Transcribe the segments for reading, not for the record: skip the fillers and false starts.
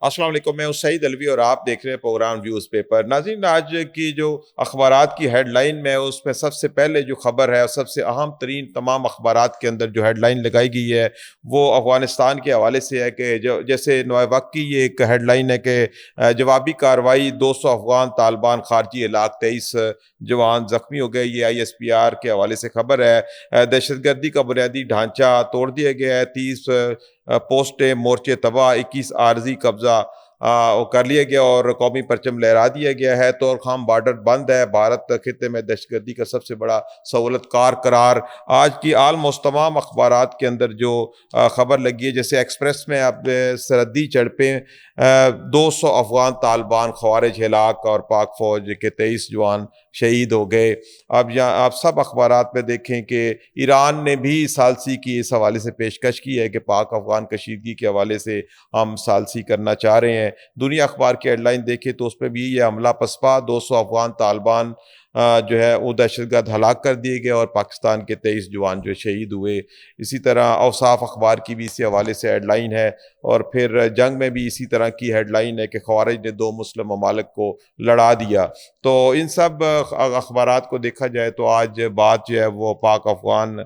السلام علیکم، میں ہوں سعید الوی اور آپ دیکھ رہے ہیں پروگرام ویوز پیپر۔ ناظرین، آج کی جو اخبارات کی ہیڈ لائن میں اس میں سب سے پہلے جو خبر ہے اور سب سے اہم ترین تمام اخبارات کے اندر جو ہیڈ لائن لگائی گئی ہے وہ افغانستان کے حوالے سے ہے کہ جیسے نوئے وقت کی یہ ایک ہیڈ لائن ہے کہ جوابی کارروائی 200 افغان طالبان خارجی ہلاک، 23 جوان زخمی ہو گئے۔ یہ ISPR کے حوالے سے خبر ہے۔ دہشت گردی کا بنیادی ڈھانچہ توڑ دیا گیا ہے، 30 پوسٹیں مورچے تباہ، 21 عارضی قبضہ کر لیا گیا اور قومی پرچم لہرا دیا گیا ہے۔ طورخام بارڈر بند ہے، بھارت خطے میں دہشت گردی کا سب سے بڑا سہولت کار قرار۔ آج کی آلموسٹ تمام اخبارات کے اندر جو خبر لگی ہے، جیسے ایکسپریس میں اب سرحدی جھڑپیں، 200 افغان طالبان خوارج ہلاک اور پاک فوج کے 23 جوان شہید ہو گئے۔ اب یہاں آپ سب اخبارات میں دیکھیں کہ ایران نے بھی ثالثی کی اس حوالے سے پیشکش کی ہے کہ پاک افغان کشیدگی کے حوالے سے ہم ثالثی کرنا چاہ رہے ہیں۔ دنیا اخبار کی ہیڈ لائن دیکھیں تو اس پہ بھی یہ حملہ پسپا، 200 افغان طالبان جو ہے وہ دہشت گرد ہلاک کر دیے گئے اور پاکستان کے 23 جوان جو شہید ہوئے۔ اسی طرح اوصاف اخبار کی بھی اسی حوالے سے ہیڈ لائن ہے، اور پھر جنگ میں بھی اسی طرح کی ہیڈ لائن ہے کہ خوارج نے 2 مسلم ممالک کو لڑا دیا۔ تو ان سب اخبارات کو دیکھا جائے تو آج بات جو ہے وہ پاک افغان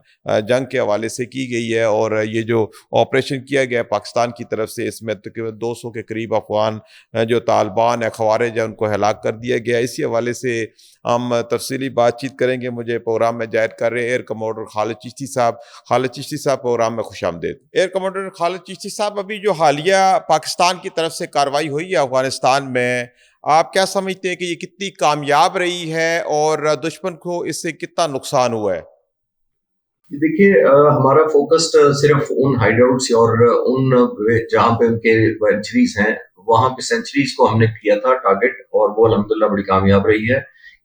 جنگ کے حوالے سے کی گئی ہے، اور یہ جو آپریشن کیا گیا ہے پاکستان کی طرف سے، اس میں تقریباً 200 کے قریب افغان جو طالبان ہے خوارج ہیں ان کو ہلاک کر دیا گیا۔ اسی حوالے سے ہم تفصیلی بات چیت کریں گے۔ مجھے پروگرام میں جائر کر رہے ہیں ایئر کمانڈر خالد چشتی صاحب۔ خالد چشتی صاحب، پروگرام میں خوش آمدید۔ ایئر کمانڈر خالد چشتی صاحب، ابھی جو حالیہ پاکستان کی طرف سے کارروائی ہوئی ہے افغانستان میں، آپ کیا سمجھتے ہیں کہ یہ کتنی کامیاب رہی ہے اور دشمن کو اس سے کتنا نقصان ہوا ہے؟ دیکھیے، ہمارا فوکس صرف ان ہائیڈ آؤٹس اور ان جہاں پہ ان کے سینچریز ہیں وہاں پہ سینچریز کو ہم نے کیا تھا ٹارگٹ، اور وہ الحمدللہ بڑی کامیاب رہی ہے،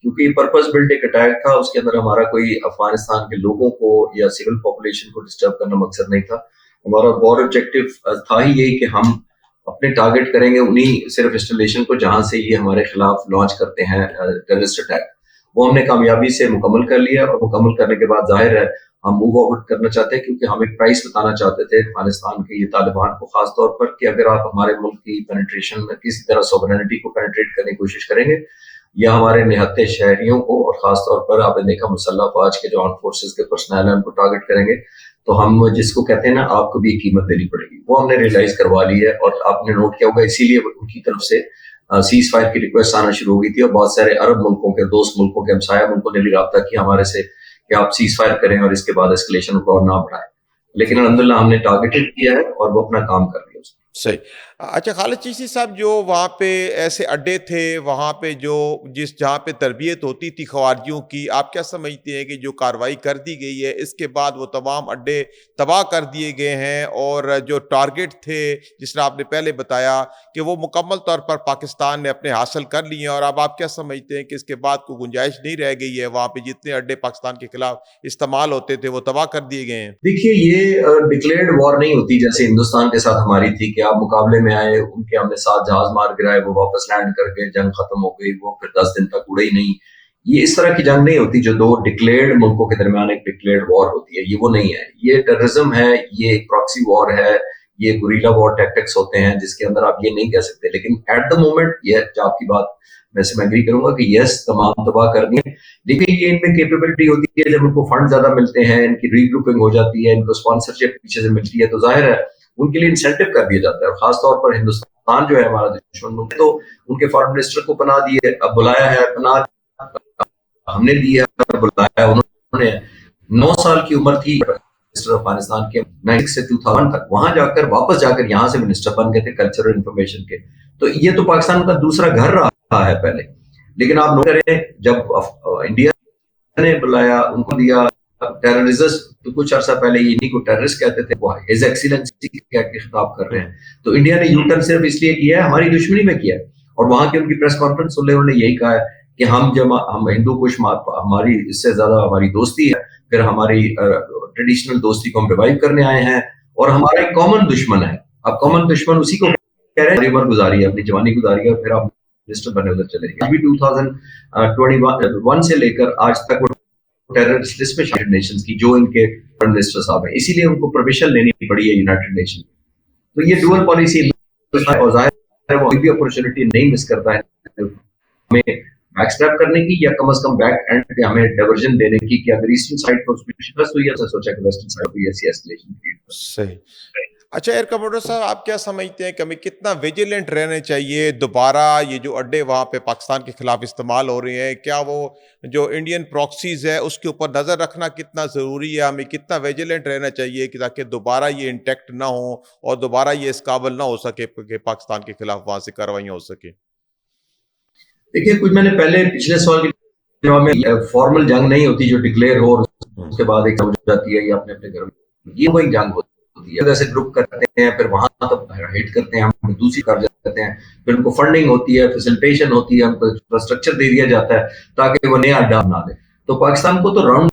کیونکہ یہ پرپز بلڈ ایک اٹیک تھا۔ اس کے اندر ہمارا کوئی افغانستان کے لوگوں کو یا سول پاپولیشن کو ڈسٹرب کرنا مقصد نہیں تھا۔ ہمارا اور آبجیکٹو تھا ہی یہی کہ ہم اپنے ٹارگٹ کریں گے انہی صرف انسٹالیشن کو جہاں سے یہ ہمارے خلاف لانچ کرتے ہیں ٹیررسٹ اٹیک۔ وہ ہم نے کامیابی سے مکمل کر لیا، اور مکمل کرنے کے بعد ظاہر ہے ہم موو آؤٹ کرنا چاہتے ہیں، کیونکہ ہم ایک پرائس بتانا چاہتے تھے افغانستان کے یہ طالبان کو، خاص طور پر کہ اگر آپ ہمارے ملک کی پینیٹریشن میں کسی طرح سوورینٹی کو پینیٹریٹ کرنے کی کوشش کریں گے، یا ہمارے نہتے شہریوں کو، اور خاص طور پر آپ نے دیکھا مسلح افواج کے جو آرم فورسز کے پرسنل ہیں ان کو ٹارگٹ کریں گے، تو ہم جس کو کہتے ہیں نا آپ کو بھی قیمت دینی پڑے گی، وہ ہم نے ریئلائز کروا لی ہے۔ اور آپ نے نوٹ کیا ہوگا اسی لیے ان کی طرف سے سیز فائر کی ریکویسٹ آنا شروع ہو گئی تھی، اور بہت سارے عرب ملکوں کے، دوست ملکوں کے، ہمسایہ ملکوں نے بھی رابطہ کیا ہمارے سے کہ آپ سیز فائر کریں اور اس کے بعد اسکلیشن کو اور نہ بڑھائیں، لیکن الحمدللہ ہم نے ٹارگیٹڈ کیا ہے اور وہ اپنا کام کر لیا۔ صحیح۔ اچھا خالد چشتی صاحب، جو وہاں پہ ایسے اڈے تھے، وہاں پہ جہاں پہ تربیت ہوتی تھی خوارجیوں کی، آپ کیا سمجھتے ہیں کہ جو کارروائی کر دی گئی ہے اس کے بعد وہ تمام اڈے تباہ کر دیے گئے ہیں، اور جو ٹارگٹ تھے جس نے آپ نے پہلے بتایا کہ وہ مکمل طور پر پاکستان نے اپنے حاصل کر لیے ہیں، اور اب آپ کیا سمجھتے ہیں کہ اس کے بعد کوئی گنجائش نہیں رہ گئی ہے، وہاں پہ جتنے اڈے پاکستان کے خلاف استعمال ہوتے تھے وہ تباہ کر دیے گئے ہیں؟ دیکھیے، یہ ڈکلیئرڈ وار نہیں ہوتی جیسے ہندوستان کے ساتھ ہماری تھی کہ آپ مقابلے میں آئے، ان کے ہم نے 7 جہاز مار گرائے، وہ واپس لینڈ کر گئے، جنگ ختم ہو گئی، وہ پھر 10 دن تک اڑے ہی نہیں۔ یہ اس طرح کی جنگ نہیں ہوتی جو 2 ڈکلیئرڈ ملکوں کے درمیان ایک ڈکلیئرڈ وار ہوتی ہے، یہ وہ نہیں ہے۔ یہ ٹیررزم ہے، یہ ایک پراکسی وار ہے، یہ گوریلا وار ٹیکٹکس ہوتے ہیں جس کے اندر آپ یہ نہیں کہہ سکتے، لیکن ایٹ دا مومنٹ یہ آپ کی بات ویسے میں اگری کروں گا کہ یس تمام تباہ کرنی ہے، لیکن یہ ان میں کیپیبلٹی ہوتی ہے جب ان کو فنڈ زیادہ ملتے ہیں، ان کی ری گروپنگ ہو جاتی ہے، ان کو اسپانسرشپ پیچھے سے ملتی ہے، تو ظاہر ہے ان کے لیے انسینٹو کر دیا جاتا ہے، اور خاص طور پر ہندوستان جو ہے ہمارا دشمن ملک، تو ان کے فارن منسٹر کو پناہ دی ہے، اب بلایا ہے، پناہ ہم نے دی ہے، بلایا انہوں نے۔ 9 سال کی عمر تھی منسٹر افغانستان کے، 96 سے 2000 تک، وہاں جا کر واپس جا کر یہاں سے منسٹر بن گئے تھے کلچر اور انفارمیشن کے، تو یہ تو پاکستان کا دوسرا گھر رہا ہے پہلے۔ لیکن آپ نوٹ کریں جب انڈیا نے بلایا ان کو دیا ٹیررسٹ، تو کچھ عرصہ پہلے یہ انہیں کو ٹیررسٹ کہتے تھے، وہ ہز ایکسیلنسی کہہ کے خطاب کر رہے ہیں، تو انڈیا نے یو ٹرن صرف اس لیے کیا ہے ہماری دشمنی میں کیا ہے، اور وہاں کی ان کی پریس کانفرنس سن لے، انہوں نے یہی کہا ہے کہ ہم ہندو کش، ہماری اس سے زیادہ ہماری دوستی ہے، پھر ہماری ٹریڈیشنل دوستی کو ہم ریوائیو کرنے آئے ہیں، اور ہمارا ایک کامن دشمن ہے۔ اب کامن دشمن اسی کو کہہ رہے ہیں، عمر گزاری ہے، اپنی جوانی گزاری ہے، پھر آپ منسٹر بنے ادھر چلے گئے۔ ابھی 2021 سے لے کر آج تک وہ ٹیررسٹ لسٹ میں یونائیٹڈ نیشنز کی جو ان کے پرائم منسٹر صاحب ہیں، اسی لیے ان کو پرمیشن لینی پڑی ہے یونائیٹڈ نیشن۔ تو یہ ڈوئل پالیسی اور ظاہر है वो कोई भी अपॉर्चुनिटी नहीं मिस करता है हमें बैक स्टेप करने की, या कम से कम बैक एंड पे हमें डाइवर्जन देने की, कि अगर ईस्टर्न साइड पर उसमें शिकस्त हुई है तो सोचा कि वेस्टर्न साइड पर ऐसी एस्केलेशन क्रिएट कर। सही। अच्छा एयर कमांडर साहब, आप क्या समझते हैं कि हमें कितना विजिलेंट रहने चाहिए? दोबारा ये जो अड्डे वहाँ पे पाकिस्तान के खिलाफ इस्तेमाल हो रहे हैं, क्या वो जो इंडियन प्रॉक्सीज है उसके ऊपर नज़र रखना कितना ज़रूरी है? हमें कितना विजिलेंट रहना चाहिए कि ताकि दोबारा ये इंटैक्ट ना हो और दोबारा ये इस काबिल ना हो सके कि पाकिस्तान के खिलाफ वहाँ से कार्रवाइयाँ हो सके? देखिए, कुछ मैंने पहले पिछले सवाल के जवाब में, फॉर्मल जंग नहीं होती जो डिक्लेयर हो और उसके बाद एक समझ जाती है या अपने अपने घर में, ये वो एक जंग होती है। जैसे ग्रुप करते हैं, फिर वहां तब हिट करते हैं, हम दूसरी कर जाते हैं, फिर उनको फंडिंग होती है, फैसिलिटेशन होती है, उनको इंफ्रास्ट्रक्चर दे दिया जाता है ताकि वो नया अड्डा बना दे। तो पाकिस्तान को तो राउंड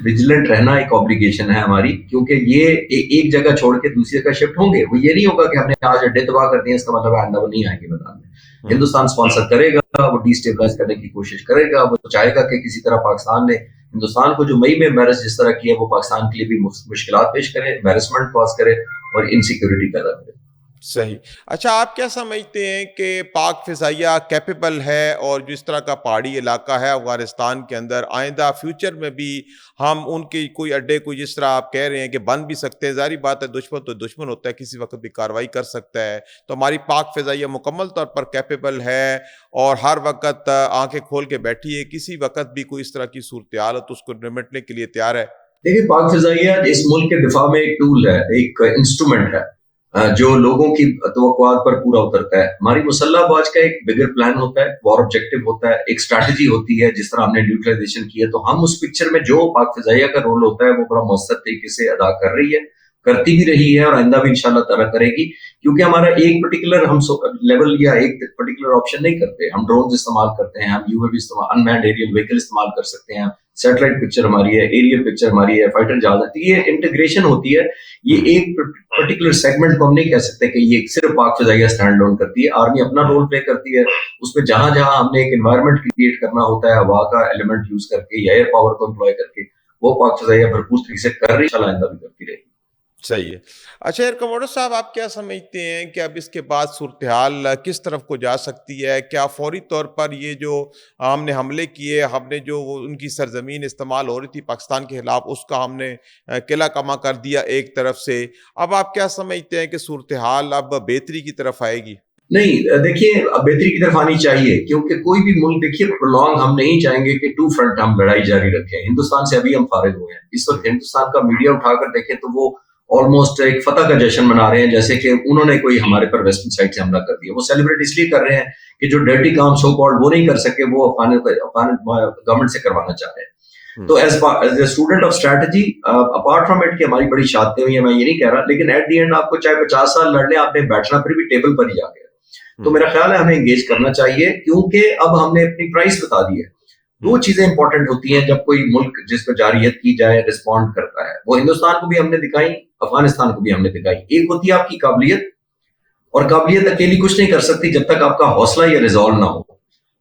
विजिलेंट रहना एक ऑब्लिगेशन है हमारी, क्योंकि ये एक जगह छोड़ के दूसरी जगह शिफ्ट होंगे। वो ये नहीं होगा कि हमने आज अड्डे तबाह कर दिए इसका मतलब आइंदा वो नहीं आएंगे मैदान में। हिंदुस्तान स्पॉन्सर करेगा, वो डिस्टेबलाइज करने की कोशिश करेगा, वो चाहेगा कि किसी तरह पाकिस्तान ने हिंदुस्तान को जो मई में एम्बेरस जिस तरह किया वो पाकिस्तान के लिए भी मुश्किलात पेश करे, एम्बेरसमेंट कॉज करे और इनसिक्योरिटी पैदा करे। सही। अच्छा, आप क्या समझते हैं कि पाक फ़िज़ाइया कैपेबल है और जिस तरह का पहाड़ी इलाका है अफ़गानिस्तान के अंदर, आइंदा फ्यूचर में भी हम उनके कोई अड्डे को जिस तरह आप कह रहे हैं कि बन भी सकते हैं? ज़ाहिर बात है, दुश्मन तो दुश्मन होता है, किसी वक्त भी कार्रवाई कर सकता है। तो हमारी पाक फ़िज़ाइया मुकम्मल तौर पर कैपेबल है और हर वक्त आंखें खोल के बैठी है, किसी वक्त भी कोई इस तरह की सूरत हाल हो तो उसको निपटने के लिए तैयार है? देखिए, पाक फ़िज़ाइया इस मुल्क के दिफा में एक टूल है, एक इंस्ट्रूमेंट है जो लोगों की तवक्कुआत पर पूरा उतरता है। हमारी मुसल्लह अफवाज का एक बिगर प्लान होता है, वॉर ऑब्जेक्टिव होता है, एक स्ट्रैटेजी होती है। जिस तरह हमने न्यूट्रलाइजेशन की है, तो हम उस पिक्चर में जो पाक फ़िज़ाइया का रोल होता है वो बड़ा मौसर तरीके से अदा कर रही है, करती भी रही है और आइंदा भी इंशाल्लाह ताला करेगी। क्योंकि हमारा एक पर्टिकुलर हम लेवल या एक पर्टिकुलर ऑप्शन नहीं करते। हम ड्रोन इस्तेमाल करते हैं, हम यूएवी इस्तेमाल, अनमैन्ड एरियल व्हीकल इस्तेमाल कर सकते हैं, सैटेलाइट पिक्चर हमारी है, एरियल पिक्चर हमारी है, फाइटर जहाज है। तो ये इंटीग्रेशन होती है। ये एक पर्टिकुलर सेगमेंट को हम नहीं कह सकते कि ये सिर्फ पाक फ़िज़ाइया स्टैंड ऑन करती है। आर्मी अपना रोल प्ले करती है, उसमें जहां जहां हमने एक एनवायरनमेंट क्रिएट करना होता है हवा का एलिमेंट यूज करके या एयर पावर को एम्प्लॉय करके, वो पाक फ़िज़ाइया भरपूर तरीके से कर रही है, इंशाल्लाह आइंदा भी करती रहेगी। सही है। अच्छा एयर कमांडर साहब, आप क्या समझते हैं कि अब इसके बाद सूरत-ए-हाल किस तरफ को जा सकती है? क्या फौरी तौर पर ये जो हमने हमले किए, हमने जो वो उनकी सरज़मीन इस्तेमाल हो रही थी पाकिस्तान के खिलाफ, उसका हमने किला कमा कर दिया एक तरफ से। अब आप क्या समझते हैं कि सूरत-ए-हाल अब बेहतरी की तरफ आएगी? नहीं, देखिए, अब बेहतरी की तरफ आनी चाहिए, क्योंकि कोई भी मुल्क, देखिए, प्रोलॉन्ग हम नहीं चाहेंगे कि टू फ्रंट हम लड़ाई जारी रखें। हिंदुस्तान से अभी हम फारिग हुए हैं। इस वक्त हिंदुस्तान का मीडिया उठाकर देखें तो वो ऑलमोस्ट एक फतह का जश्न मना रहे हैं, जैसे कि उन्होंने कोई हमारे पर वेस्टर्न साइड से हमला कर दिया। वो सेलिब्रेट इसलिए कर रहे हैं कि जो डर्टी काम सो कॉल्ड वो नहीं कर सके, वो अफगान गवर्नमेंट से करवाना चाह रहे हैं। तो as a student of strategy, apart from it कि हमारी बड़ी शातें हुई हैं, मैं ये नहीं कह रहा, लेकिन एट दी एंड आपको चाहे 50 साल लड़ लें, आपने बैठना फिर भी टेबल पर ही आ गया। तो मेरा ख्याल है हमें एंगेज करना चाहिए, क्योंकि अब हमने अपनी प्राइस बता दी है। दो चीजें इंपॉर्टेंट होती हैं जब कोई मुल्क जिस पर जारियत की जाए रिस्पॉन्ड करता है। वो हिंदुस्तान को भी हमने दिखाई, अफगानिस्तान को भी हमने दिखाई। एक होती है आपकी काबिलियत, और काबिलियत अकेली कुछ नहीं कर सकती जब तक आपका हौसला या रिजॉल्व ना हो।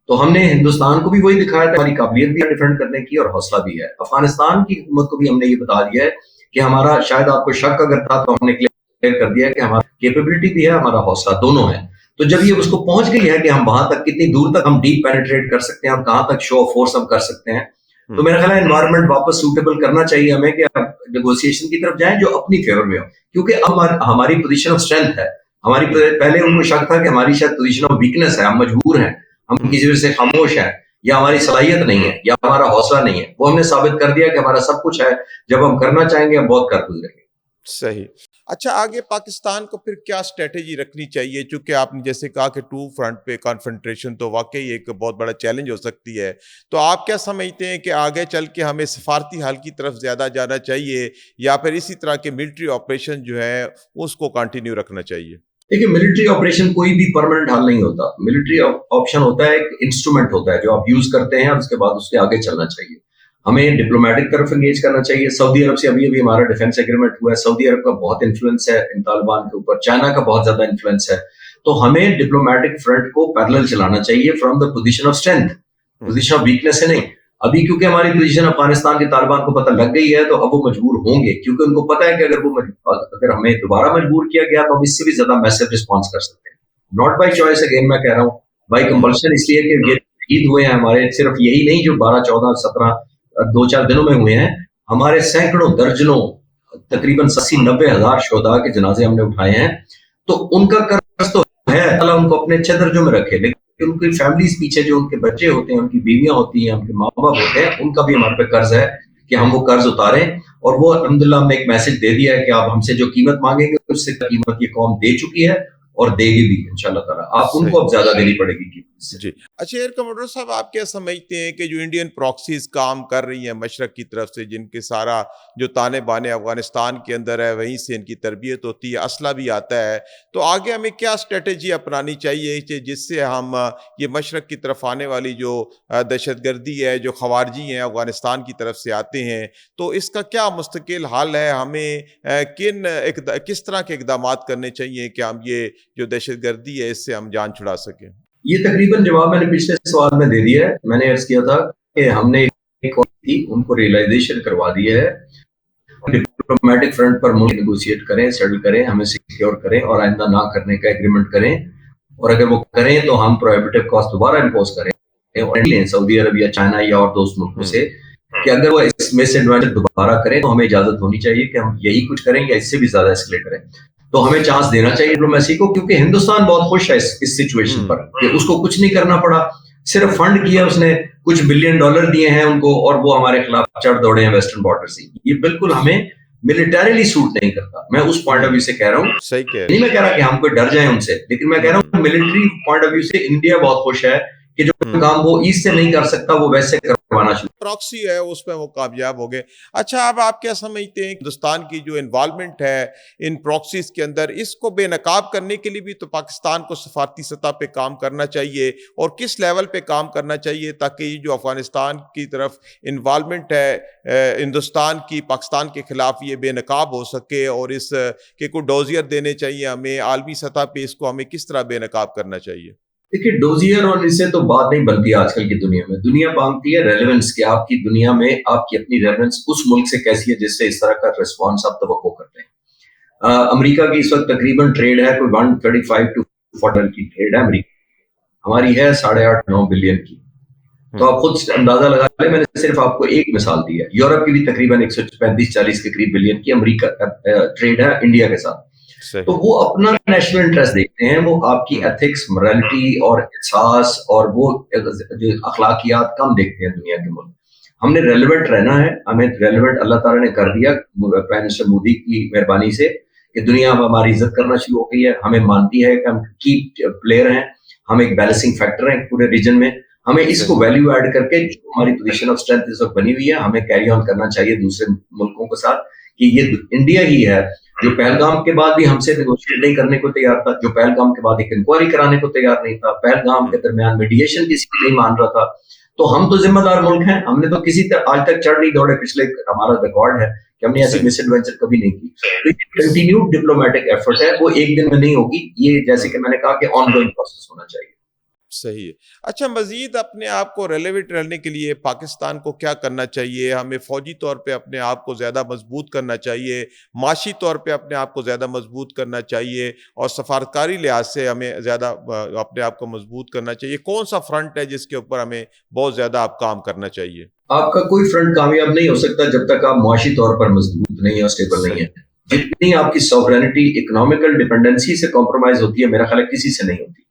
तो हमने हिंदुस्तान को भी वही दिखाया था, हमारी काबिलियत भी डिफेंड करने की और हौसला भी है। अफगानिस्तान की हुकूमत को भी हमने ये बता दिया है कि हमारा, शायद आपको शक अगर था तो हमने क्लियर कर दिया कि हमारा केपेबिलिटी भी है, हमारा हौसला दोनों है। तो जब ये उसको पहुंच गई है कि हम वहां तक, कितनी दूर तक हम डीप पेनिट्रेट कर सकते हैं, हम कहां तक शो ऑफ फोर्स हम कर सकते हैं, तो मेरा ख्याल है एनवायरनमेंट वापस सूटेबल करना चाहिए हमें कि अब नेगोशिएशन की तरफ जाएं जो अपनी फेवर में हो। क्योंकि अब हमारी पोजीशन ऑफ स्ट्रेंथ है। हमारी, पहले उनको शक था कि हमारी शायद पोजीशन ऑफ वीकनेस है, हम मजबूर हैं, हम किसी वजह से खामोश हैं, या हमारी सलाहियत नहीं है, या हमारा हौसला नहीं है। वो हमने साबित कर दिया कि हमारा सब कुछ है। जब हम करना चाहेंगे हम बहुत कर गुजरेंगे। सही। अच्छा, आगे पाकिस्तान को फिर क्या स्ट्रेटेजी रखनी चाहिए? चूंकि आपने जैसे कहा कि टू फ्रंट पे कॉन्फ्रंटेशन तो वाकई एक बहुत बड़ा चैलेंज हो सकती है। तो आप क्या समझते हैं कि आगे चल के हमें सफारती हल की तरफ ज़्यादा जाना चाहिए या फिर इसी तरह के मिलिट्री ऑपरेशन जो है उसको कंटिन्यू रखना चाहिए? देखिए, मिलिट्री ऑपरेशन कोई भी परमानेंट हल नहीं होता। मिलिट्री ऑप्शन होता है, एक इंस्ट्रूमेंट होता है जो आप यूज करते हैं और उसके बाद उसके आगे चलना चाहिए। हमें डिप्लोमेटिक तरफ एंगेज करना चाहिए। सऊदी अरब से अभी अभी हमारा डिफेंस एग्रीमेंट हुआ है। सऊदी अरब का बहुत इन्फ्लुएंस है इन तालिबान के ऊपर, चाइना का बहुत ज्यादा इन्फ्लुएंस है। तो हमें डिप्लोमेटिक फ्रंट को पैरेलल चलाना चाहिए from the position of strength, position of weakness से नहीं। अभी क्योंकि हमारी पोजीशन अफगानिस्तान के तालिबान को पता लग गई है, तो अब वो मजबूर होंगे, क्योंकि उनको पता है कि अगर हमें दोबारा मजबूर किया गया तो हम इससे भी ज्यादा मैसिव रिस्पॉन्स कर सकते हैं। नॉट बाई चॉइस, अगेन मैं कह रहा हूँ, बाई कंपल्शन इसलिए कि ये शहीद हुए हैं हमारे, सिर्फ यही नहीं जो 12, 14, 17 2-4 दिनों में हुए हैं, हमारे सैकड़ों दर्जनों तकरीबन 80-90 हजार शोधा के जनाजे हमने उठाए हैं। तो उनका कर्ज तो है, अल्लाह उनको अपने अच्छे दर्जों में रखे, लेकिन उनकी फैमिलीज पीछे जो उनके बच्चे होते हैं, उनकी बीवियां होती हैं, उनके माँ बाप होते हैं, उनका भी हमारे पे कर्ज है कि हम वो कर्ज उतारें। और वो अल्हम्दुलिल्लाह हमने एक मैसेज दे दिया है कि आप हमसे जो कीमत मांगेंगे उससे कीमत ये कौम दे चुकी है और देगी भी इंशाल्लाह ताला। आप उनको अब ज्यादा देनी पड़ेगी कीमत जी। अच्छा एयर कमांडर साहब, आप क्या समझते हैं कि जो इंडियन प्रॉक्सीज काम कर रही हैं मशरक की तरफ से, जिनके सारा जो ताने बाने अफगानिस्तान के अंदर है, वहीं से इनकी तरबियत होती है, असला भी आता है, तो आगे हमें क्या स्ट्रेटेजी अपनानी चाहिए कि जिससे हम ये मशरक की तरफ आने वाली जो दहशतगर्दी है, जो खवारजी हैं अफगानिस्तान की तरफ से आते हैं, तो इसका क्या मुस्तकिल हल है? हमें किस तरह के इकदाम करने चाहिए कि हम ये जो दहशतगर्दी है इससे हम जान छुड़ा सकें? ये तकरीबन जवाब मैंने पिछले सवाल में दे दिया है। मैंने अर्ज किया था कि हमने एक उनको रियलाइजेशन करवा दी है, डिप्लोमेटिक फ्रंट पर मुल्क नेगोशिएट करें, सेटल करें, हमें सिक्योर करें और आइंदा ना करने का एग्रीमेंट करें, और अगर वो करें तो हम प्रोहिबिटिव कॉस्ट दोबारा इम्पोज करें और सऊदी अरबिया, चाइना या और दोस्त मुल्कों से कि अगर वो इस मिसएडवेंचर दोबारा करें तो हमें इजाजत होनी चाहिए कि हम यही कुछ करें या इससे भी ज्यादा एस्केलेट करें। तो हमें चांस देना चाहिए डिप्लोमेसी को, क्योंकि हिंदुस्तान बहुत खुश है इस सिचुएशन पर कि उसको कुछ नहीं करना पड़ा, सिर्फ फंड किया उसने, कुछ बिलियन डॉलर दिए हैं उनको और वो हमारे खिलाफ चढ़ दौड़े हैं वेस्टर्न बॉर्डर से। ये बिल्कुल हमें मिलिटरीली सूट नहीं करता। मैं उस पॉइंट ऑफ व्यू से कह रहा हूँ, नहीं मैं कह रहा कि हम कोई डर जाए उनसे, लेकिन मैं कह रहा हूँ मिलिट्री पॉइंट ऑफ व्यू से इंडिया बहुत खुश है कि जो काम वो ईस्ट से नहीं कर सकता वो वैसे करवाना शुरू। प्रॉक्सी है उसमें वो कामयाब हो गए। अच्छा, अब आप क्या समझते हैं हिंदुस्तान की जो इन्वॉल्वमेंट है इन प्रॉक्सीज के अंदर, इसको बेनकाब करने के लिए भी तो पाकिस्तान को सफारती सतह पे काम करना चाहिए, और किस लेवल पे काम करना चाहिए ताकि ये जो अफगानिस्तान की तरफ इन्वॉल्वमेंट है हिंदुस्तान की पाकिस्तान के खिलाफ ये बेनकाब हो सके, और इस के को डोजियर देने चाहिए हमें आलमी सतह पे, इसको हमें किस तरह बेनकाब करना चाहिए? देखिए, डोजियर और इससे तो बात नहीं बनती आजकल की दुनिया में। दुनिया मांगती है रेलेवेंस, कि आपकी दुनिया में आपकी अपनी रेलेवेंस उस मुल्क से कैसी है जिससे इस तरह का रिस्पॉन्स आप तवक्को करते हैं। अमेरिका की इस वक्त तकरीबन ट्रेड है कोई 135 to 40 की ट्रेड है अमेरिका, हमारी है 8.5-9 बिलियन की। तो आप खुद अंदाजा लगा लें, मैंने सिर्फ आपको एक मिसाल दी है। यूरोप की भी तकरीबन 135-40 के करीब बिलियन की अमेरिका ट्रेड है इंडिया के साथ। तो वो अपना नेशनल इंटरेस्ट देखते हैं, वो आपकी एथिक्स, मोरालिटी और एहसास और वो जो अखलाकियात कम देखते हैं दुनिया के मुल्क। हमने रेलेवेंट रहना है, हमें रेलेवेंट अल्लाह ताला ने कर दिया प्राइम मिनिस्टर मोदी की मेहरबानी से कि दुनिया अब हमारी इज्जत करना शुरू हो गई है, हमें मानती है कि हम की प्लेयर हैं, हम एक बैलेंसिंग फैक्टर हैं पूरे रीजन में। हमें इसको वैल्यू ऐड करके जो हमारी पोजीशन ऑफ स्ट्रेंथ इस वक्त बनी हुई है, हमें कैरी ऑन करना चाहिए दूसरे मुल्कों के साथ कि ये इंडिया ही है जो पहलगाम के बाद भी हमसे नेगोशिएट नहीं करने को तैयार था, जो पहलगाम के बाद एक इंक्वायरी कराने को तैयार नहीं था, पहलगाम के दरमियान मीडिएशन किसी को नहीं मान रहा था। तो हम तो जिम्मेदार मुल्क हैं, हमने तो किसी आज तक चढ़ नहीं दौड़े, पिछले हमारा रिकॉर्ड है कि हमने ऐसी मिसएडवेंचर कभी नहीं की। तो ये कंटिन्यूड डिप्लोमेटिक एफर्ट है, वो एक दिन में नहीं होगी, ये जैसे कि मैंने कहा कि ऑनगोइंग प्रोसेस होना चाहिए। सही है। अच्छा, मजीद अपने आप को रेलेवेंट रहने के लिए पाकिस्तान को क्या करना चाहिए? हमें फौजी तौर पे अपने आप को ज़्यादा मजबूत करना चाहिए, माशी तौर पे अपने आप को ज़्यादा मजबूत करना चाहिए, और सफारतकारी लिहाज से हमें ज़्यादा अपने आप को मजबूत करना चाहिए? कौन सा फ्रंट है जिसके ऊपर हमें बहुत ज़्यादा आप काम करना चाहिए? आपका कोई फ्रंट कामयाब नहीं हो सकता जब तक आप माशी तौर पर मजबूत नहीं है, स्टेबल नहीं है। जितनी आपकी सॉवरेनिटी इकोनॉमिकल डिपेंडेंसी से कॉम्प्रोमाइज होती है, मेरा ख्याल है किसी से नहीं होती।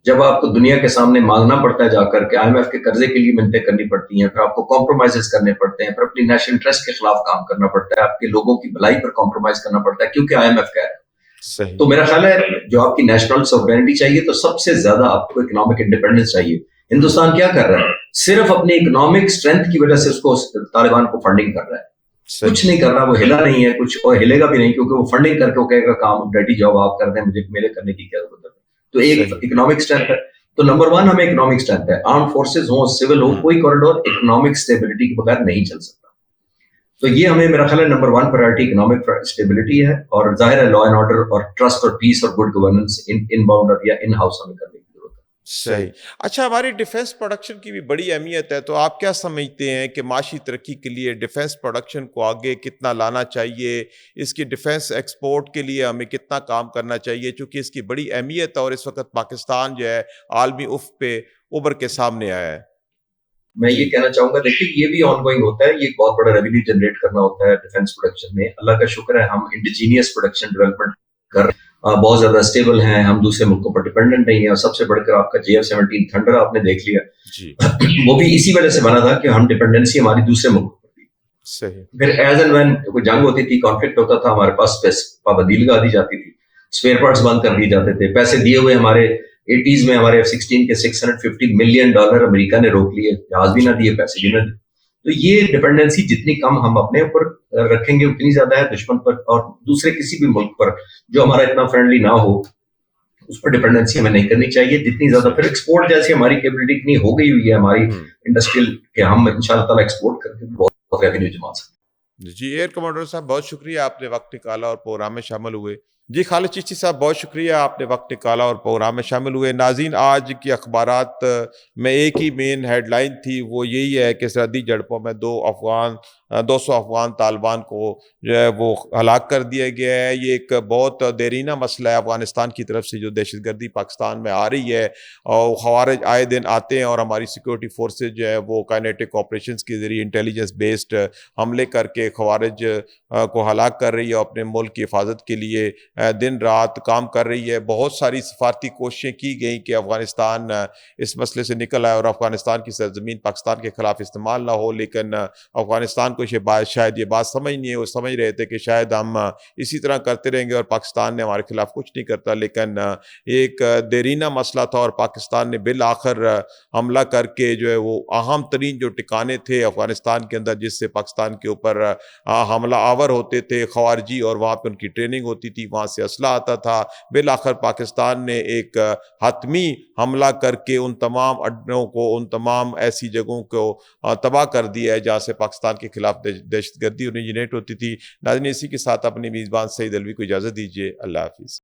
जब आपको दुनिया के सामने मांगना पड़ता है जाकर के, IMF के कर्जे के लिए मिन्नतें करनी पड़ती हैं, फिर आपको कॉम्प्रोमाइजेस करने पड़ते हैं, फिर अपनी नेशनल इंटरेस्ट के खिलाफ काम करना पड़ता है, आपके लोगों की भलाई पर कॉम्प्रोमाइज करना पड़ता है क्योंकि IMF कह रहा है। तो मेरा ख्याल है जो आपकी नेशनल सॉवरेनिटी चाहिए, तो सबसे ज्यादा आपको इकोनॉमिक इंडिपेंडेंस चाहिए। हिंदुस्तान क्या कर रहा है? सिर्फ अपनी इकोनॉमिक स्ट्रेंथ की वजह से उसको तालिबान को फंडिंग कर रहा है, कुछ नहीं कर रहा, वो हिला नहीं है कुछ, और हिलेगा भी नहीं, क्योंकि वो फंडिंग करके वो कहेगा काम डर्टी जॉब आप कर दें, मुझे मेरे करने की क्या जरूरत है। तो एक इकोनॉमिक स्ट्रेंथ है, तो नंबर 1 हमें इकोनॉमिक स्ट्रेंथ है। आर्म फोर्सेस हो, सिविल हो, कोई कॉरिडोर इकोनॉमिक स्टेबिलिटी के बगैर नहीं चल सकता। तो ये हमें, मेरा ख्याल है, नंबर 1 प्रायोरिटी इकोनॉमिक स्टेबिलिटी है, और जाहिर है लॉ एंड ऑर्डर और ट्रस्ट और पीस और गुड गवर्नेंस इनबाउंड या इन हाउस हमें करने की जरूरत है। صحیح. اچھا ہماری ڈیفنس پروڈکشن کی بھی بڑی اہمیت ہے تو آپ کیا سمجھتے ہیں کہ معاشی ترقی کے لیے ڈیفنس پروڈکشن کو آگے کتنا لانا چاہیے, اس کی ڈیفنس ایکسپورٹ کے لیے ہمیں کتنا کام کرنا چاہیے, چونکہ اس کی بڑی اہمیت ہے اور اس وقت پاکستان جو ہے عالمی افق پہ ابھر کے سامنے آیا ہے. میں یہ کہنا چاہوں گا دیکھیے یہ بھی آن گوئنگ ہوتا ہے, یہ ایک بہت بڑا ریونیو جنریٹ کرنا ہوتا ہے ڈیفنس پروڈکشن میں. اللہ کا شکر ہے ہم انڈیجینیس پروڈکشن ڈیولپمنٹ کر رہے ہیں, بہت زیادہ اسٹیبل ہیں, ہم دوسرے ملکوں پر ڈیپینڈنٹ نہیں ہیں. اور سب سے بڑھ کر آپ کا JF-17 تھنڈر آپ نے دیکھ لیا جی وہ بھی اسی وجہ سے بنا تھا کہ ہم ڈیپینڈنسی ہماری دوسرے ملکوں پر تھی. صحیح. پھر ایز اینڈ وین کوئی جنگ ہوتی تھی, کانفلکٹ ہوتا تھا, ہمارے پاس پابندی لگا دی جاتی تھی, اسپیئر پارٹس بند کر دیے جاتے تھے, پیسے دیے ہوئے ہمارے 80s میں ہمارے F-16 کے $650 ملین امریکہ نے روک لیے, جہاز بھی نہ دیے, پیسے بھی نہ دیے. تو یہ ڈیپینڈنسی جتنی کم ہم اپنے اوپر رکھیں گے اتنی زیادہ ہے دشمن پر اور دوسرے کسی بھی ملک پر جو ہمارا اتنا فرینڈلی نہ ہو اس پر ڈیپینڈنسی ہمیں نہیں کرنی چاہیے جتنی زیادہ. پھر ایکسپورٹ جیسی ہماری کیپبلٹی اتنی ہو گئی ہوئی ہے ہماری انڈسٹریل کہ ہم انشاءاللہ تعالیٰ ایکسپورٹ کر کے بہت ریونیو جما سکتے ہیں. جی ایئر کمانڈر صاحب بہت شکریہ آپ نے وقت نکالا اور پروگرام میں شامل ہوئے. جی خالد چشتی صاحب بہت شکریہ آپ نے وقت نکالا اور پروگرام میں شامل ہوئے. ناظرین آج کی اخبارات میں ایک ہی مین ہیڈ لائن تھی, وہ یہی ہے کہ سرحدی جھڑپوں میں 200 افغان طالبان کو جو ہے وہ ہلاک کر دیا گیا ہے. یہ ایک بہت دیرینہ مسئلہ ہے افغانستان کی طرف سے جو دہشت گردی پاکستان میں آ رہی ہے, اور خوارج آئے دن آتے ہیں اور ہماری سیکورٹی فورسز جو ہے وہ کائنیٹک آپریشنز کے ذریعے انٹیلیجنس بیسڈ حملے کر کے خوارج کو ہلاک کر رہی ہے, اپنے ملک کی حفاظت کے لیے دن رات کام کر رہی ہے. بہت ساری سفارتی کوششیں کی گئیں کہ افغانستان اس مسئلے سے نکل آئے اور افغانستان کی سرزمین پاکستان کے خلاف استعمال نہ ہو, لیکن افغانستان کو شاید یہ بات سمجھ نہیں ہے. وہ سمجھ رہے تھے کہ شاید ہم اسی طرح کرتے رہیں گے اور پاکستان نے ہمارے خلاف کچھ نہیں کرتا, لیکن ایک دیرینہ مسئلہ تھا اور پاکستان نے بالآخر حملہ کر کے جو ہے وہ اہم ترین جو ٹھکانے تھے افغانستان کے اندر جس سے پاکستان کے اوپر حملہ آور ہوتے تھے خوارجی اور وہاں پہ ان کی ٹریننگ ہوتی تھی, وہاں سے اسلحہ آتا تھا, بالآخر پاکستان نے ایک حتمی حملہ کر کے ان تمام اڈوں کو, ان تمام ایسی جگہوں کو تباہ کر دیا ہے جہاں سے پاکستان کے خلاف دہشت گردی اوریجنیٹ ہوتی تھی. ناظرین اسی کے ساتھ اپنے میزبان سعید الوی کو اجازت دیجیے. اللہ حافظ.